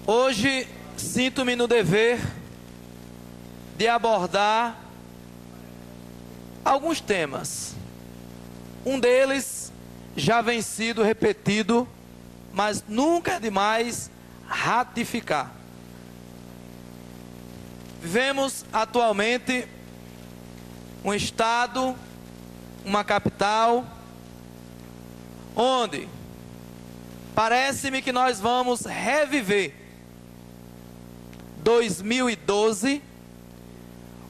Hoje sinto-me no dever de abordar alguns temas. Um deles já vem sido repetido, mas nunca é demais ratificar. Vivemos atualmente um estado, uma capital, onde parece-me que nós vamos reviver 2012,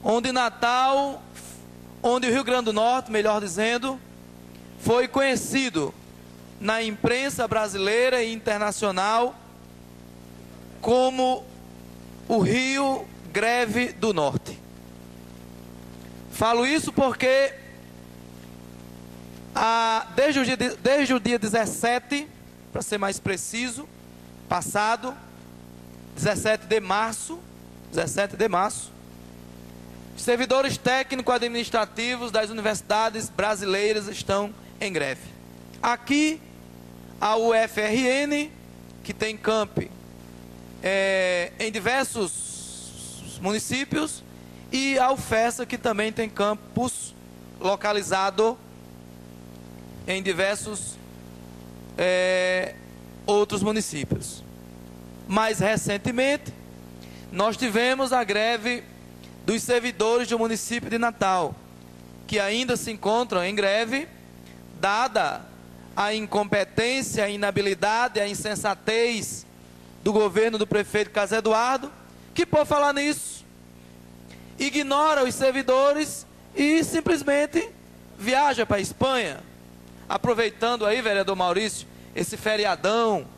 onde Natal, onde o Rio Grande do Norte, melhor dizendo, foi conhecido na imprensa brasileira e internacional como o Rio Greve do Norte. Falo isso porque desde o dia 17, para ser mais preciso, passado, 17 de março, os servidores técnico-administrativos das universidades brasileiras estão em greve. Aqui, a UFRN, que tem campi em diversos municípios, e a UFESA, que também tem campus localizado em diversos outros municípios. Mais recentemente, nós tivemos a greve dos servidores do município de Natal, que ainda se encontram em greve, dada a incompetência, a inabilidade, a insensatez do governo do prefeito Carlos Eduardo, que, por falar nisso, ignora os servidores e simplesmente viaja para a Espanha, aproveitando aí, vereador Maurício, esse feriadão.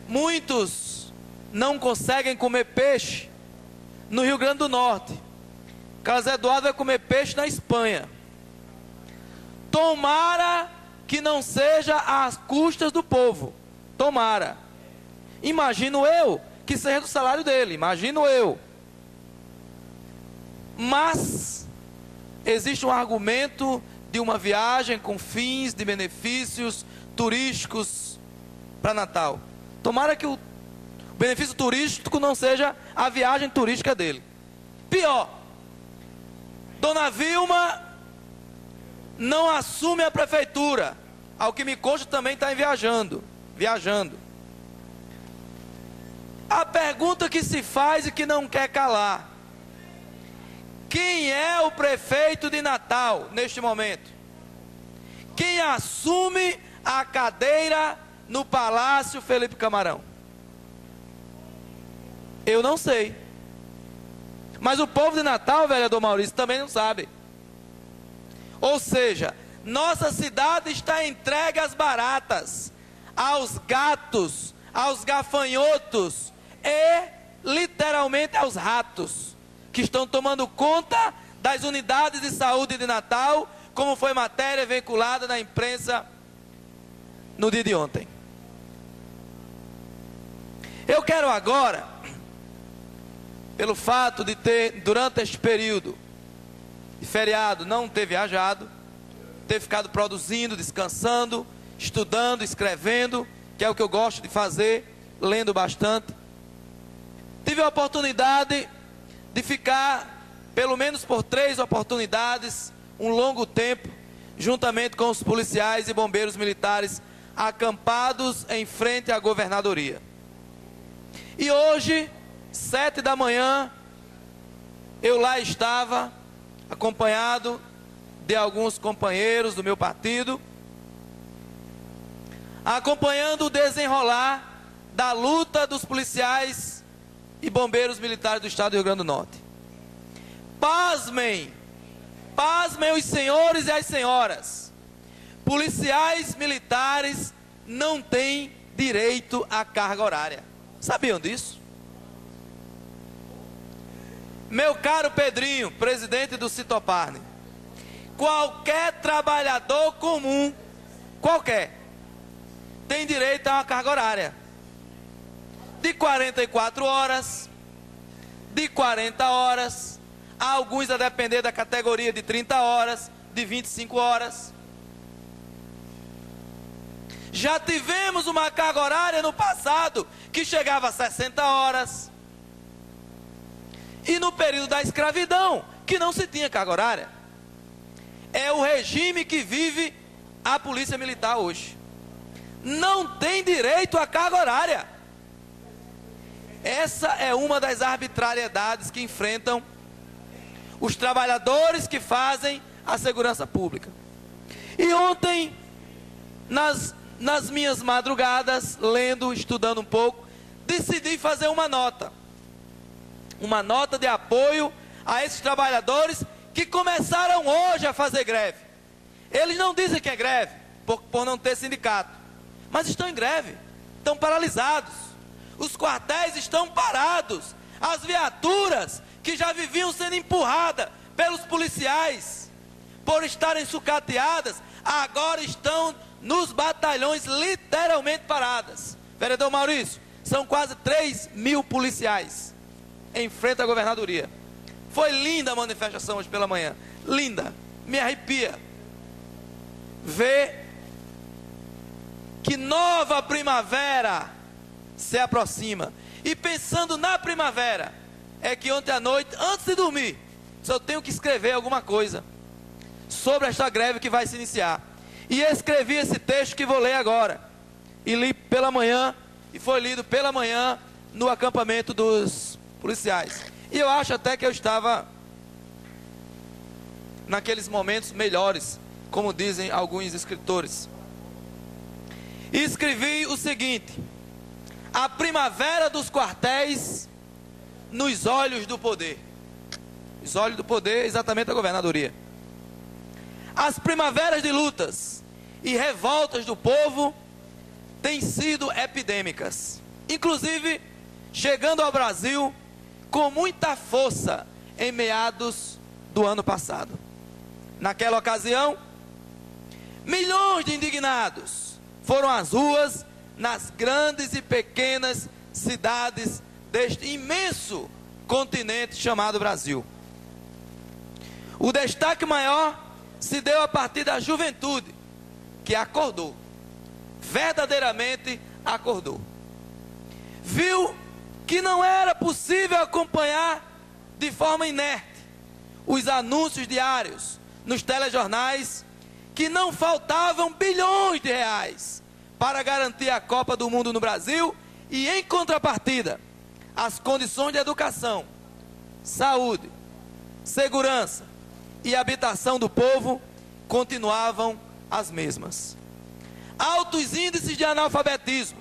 Muitos não conseguem comer peixe no Rio Grande do Norte. Carlos Eduardo vai comer peixe na Espanha. Tomara que não seja às custas do povo. Tomara. Imagino eu que seja do salário dele. Imagino eu. Mas existe um argumento de uma viagem com fins de benefícios turísticos para Natal. Tomara que o benefício turístico não seja a viagem turística dele. Pior, Dona Vilma não assume a prefeitura. Ao que me consta, também está viajando. A pergunta que se faz e que não quer calar: quem é o prefeito de Natal neste momento? Quem assume a cadeira no Palácio Felipe Camarão? Eu não sei. Mas o povo de Natal, vereador Maurício, também não sabe. Ou seja, nossa cidade está entregue às baratas, aos gatos, aos gafanhotos e literalmente aos ratos, que estão tomando conta das unidades de saúde de Natal, como foi matéria veiculada na imprensa no dia de ontem. Eu quero agora, pelo fato de ter, durante este período de feriado, não ter viajado, ter ficado produzindo, descansando, estudando, escrevendo, que é o que eu gosto de fazer, lendo bastante, tive a oportunidade de ficar, pelo menos por 3 oportunidades, um longo tempo, juntamente com os policiais e bombeiros militares, acampados em frente à governadoria. E hoje, 7 da manhã, eu lá estava, acompanhado de alguns companheiros do meu partido, acompanhando o desenrolar da luta dos policiais e bombeiros militares do estado do Rio Grande do Norte. Pasmem os senhores e as senhoras, policiais militares não têm direito à carga horária. Sabiam disso? Meu caro Pedrinho, presidente do Citoparne, qualquer trabalhador comum, qualquer, tem direito a uma carga horária de 44 horas, de 40 horas, alguns a depender da categoria de 30 horas, de 25 horas. Já tivemos uma carga horária no passado que chegava a 60 horas. E no período da escravidão, que não se tinha carga horária. É o regime que vive a polícia militar hoje. Não tem direito à carga horária. Essa é uma das arbitrariedades que enfrentam os trabalhadores que fazem a segurança pública. E ontem, nas minhas madrugadas, lendo, estudando um pouco, decidi fazer uma nota de apoio a esses trabalhadores que começaram hoje a fazer greve. Eles não dizem que é greve, por não ter sindicato, mas estão em greve, estão paralisados. Os quartéis estão parados. As viaturas que já viviam sendo empurradas pelos policiais, por estarem sucateadas, agora estão nos batalhões literalmente paradas. Vereador Maurício, são quase 3.000 policiais em frente à governadoria. Foi linda a manifestação hoje pela manhã. Linda. Me arrepia ver que nova primavera se aproxima. E pensando na primavera, é que ontem à noite, antes de dormir, só tenho que escrever alguma coisa sobre esta greve que vai se iniciar. E escrevi esse texto que vou ler agora. E li pela manhã, e foi lido pela manhã no acampamento dos policiais. E eu acho até que eu estava naqueles momentos melhores, como dizem alguns escritores. E escrevi o seguinte: a primavera dos quartéis nos olhos do poder. Os olhos do poder, exatamente a governadoria. As primaveras de lutas e revoltas do povo têm sido epidêmicas, inclusive chegando ao Brasil com muita força em meados do ano passado. Naquela ocasião, milhões de indignados foram às ruas nas grandes e pequenas cidades deste imenso continente chamado Brasil. O destaque maior se deu a partir da juventude, que acordou, verdadeiramente acordou. Viu que não era possível acompanhar de forma inerte os anúncios diários nos telejornais, que não faltavam bilhões de reais para garantir a Copa do Mundo no Brasil, e em contrapartida, as condições de educação, saúde, segurança e habitação do povo continuavam as mesmas. Altos índices de analfabetismo,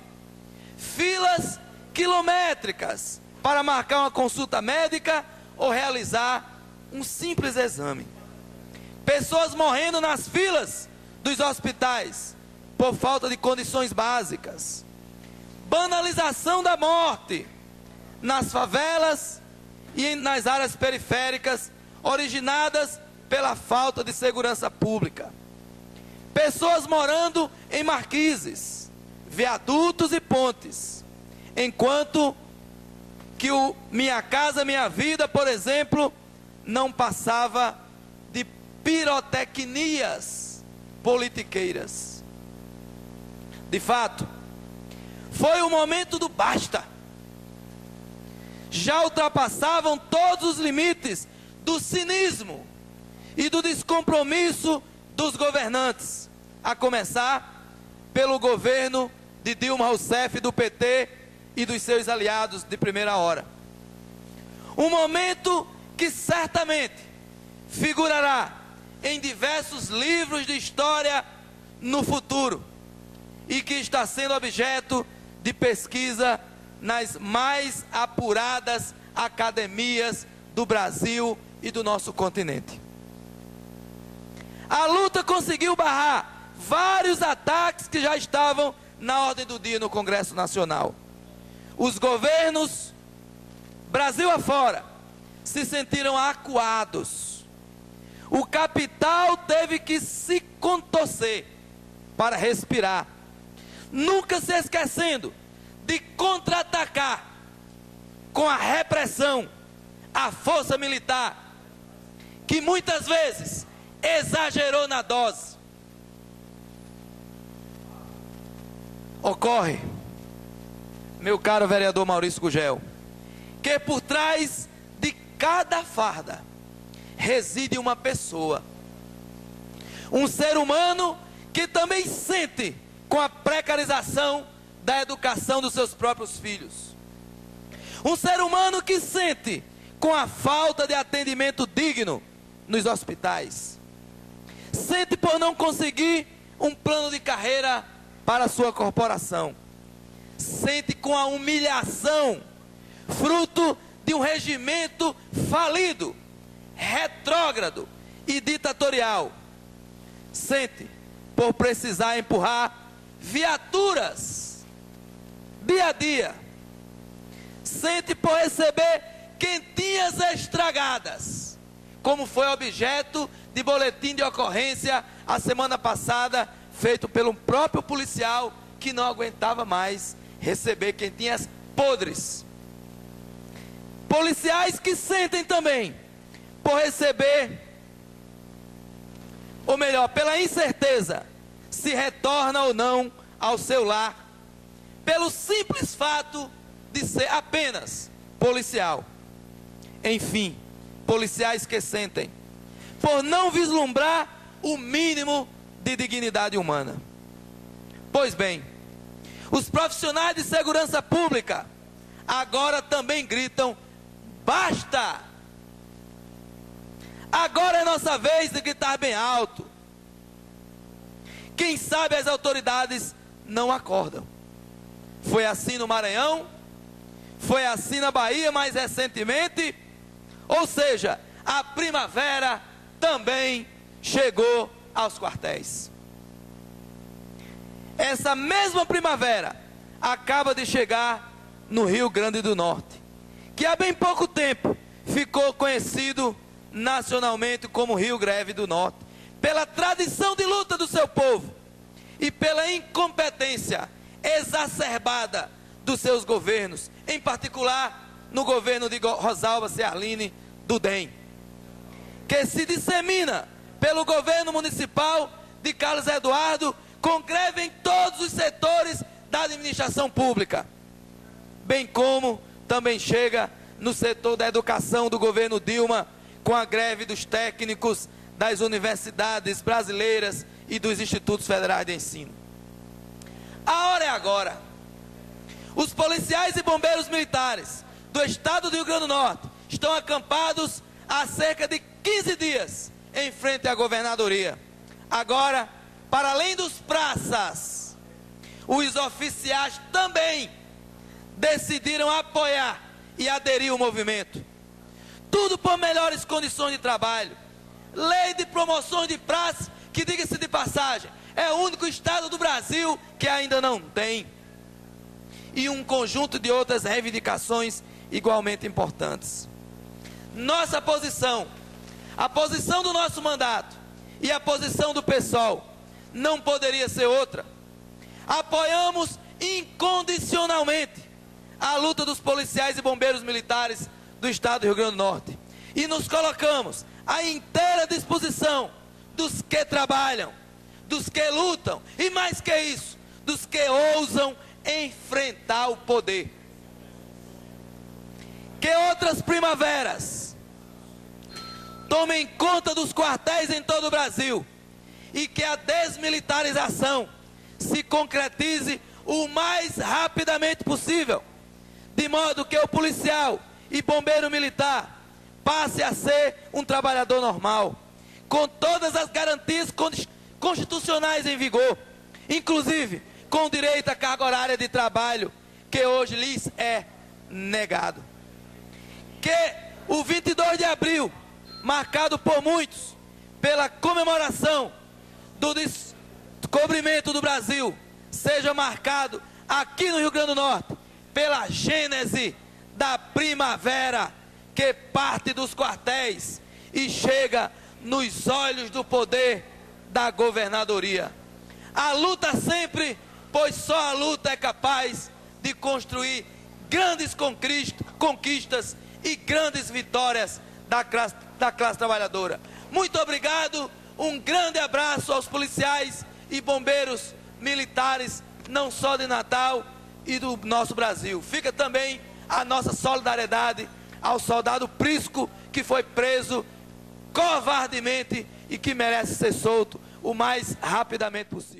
filas quilométricas para marcar uma consulta médica ou realizar um simples exame. Pessoas morrendo nas filas dos hospitais por falta de condições básicas. Banalização da morte nas favelas e nas áreas periféricas, originadas pela falta de segurança pública. Pessoas morando em marquises, viadutos e pontes, enquanto que o Minha Casa Minha Vida, por exemplo, não passava de pirotecnias politiqueiras. De fato, foi o momento do basta. Já ultrapassavam todos os limites do cinismo e do descompromisso dos governantes, a começar pelo governo de Dilma Rousseff do PT e dos seus aliados de primeira hora. Um momento que certamente figurará em diversos livros de história no futuro e que está sendo objeto de pesquisa nas mais apuradas academias do Brasil e do nosso continente. A luta conseguiu barrar vários ataques que já estavam na ordem do dia no Congresso Nacional. Os governos, Brasil afora, se sentiram acuados. O capital teve que se contorcer para respirar, nunca se esquecendo de contra-atacar com a repressão, a força militar, que muitas vezes exagerou na dose. Ocorre, meu caro vereador Maurício Gugel, que por trás de cada farda reside uma pessoa, um ser humano que também sente com a precarização da educação dos seus próprios filhos, um ser humano que sente com a falta de atendimento digno nos hospitais, sente por não conseguir um plano de carreira para a sua corporação, sente com a humilhação fruto de um regimento falido, retrógrado e ditatorial, sente por precisar empurrar viaturas dia a dia, sente por receber quentinhas estragadas, como foi objeto de boletim de ocorrência a semana passada, feito pelo próprio policial que não aguentava mais receber quentinhas podres. Policiais que sentem também por receber, ou melhor, pela incerteza se retorna ou não ao seu lar, pelo simples fato de ser apenas policial. Enfim, policiais que sentem por não vislumbrar o mínimo de dignidade humana. Pois bem, os profissionais de segurança pública agora também gritam: basta! Agora é nossa vez de gritar bem alto. Quem sabe as autoridades não acordam. Foi assim no Maranhão, foi assim na Bahia mais recentemente, ou seja, a primavera também chegou aos quartéis. Essa mesma primavera acaba de chegar no Rio Grande do Norte, que há bem pouco tempo ficou conhecido nacionalmente como Rio Grande do Norte, pela tradição de luta do seu povo e pela incompetência exacerbada dos seus governos, em particular no governo de Rosalba Ciarline do DEM, que se dissemina pelo governo municipal de Carlos Eduardo, com greve em todos os setores da administração pública, bem como também chega no setor da educação do governo Dilma, com a greve dos técnicos das universidades brasileiras e dos institutos federais de ensino. A hora é agora. Os policiais e bombeiros militares do estado do Rio Grande do Norte estão acampados há cerca de 15 dias em frente à governadoria. Agora, para além dos praças, os oficiais também decidiram apoiar e aderir ao movimento. Tudo por melhores condições de trabalho. Lei de promoção de praça, que, diga-se de passagem, é o único estado do Brasil que ainda não tem. E um conjunto de outras reivindicações igualmente importantes. Nossa posição, a posição do nosso mandato e a posição do PSOL não poderia ser outra. Apoiamos incondicionalmente a luta dos policiais e bombeiros militares do estado do Rio Grande do Norte e nos colocamos à inteira disposição dos que trabalham, dos que lutam e, mais que isso, dos que ousam enfrentar o poder. Que outras primaveras tomem conta dos quartéis em todo o Brasil e que a desmilitarização se concretize o mais rapidamente possível, de modo que o policial e bombeiro militar passe a ser um trabalhador normal, com todas as garantias constitucionais em vigor, inclusive com direito à carga horária de trabalho, que hoje lhes é negado. Que o 22 de abril, marcado por muitos pela comemoração do descobrimento do Brasil, seja marcado aqui no Rio Grande do Norte pela gênese da primavera, que parte dos quartéis e chega nos olhos do poder da governadoria. A luta sempre, pois só a luta é capaz de construir grandes conquistas e grandes vitórias da classe trabalhadora. Muito obrigado, um grande abraço aos policiais e bombeiros militares não só de Natal e do nosso Brasil. Fica também a nossa solidariedade ao soldado Prisco, que foi preso covardemente e que merece ser solto o mais rapidamente possível.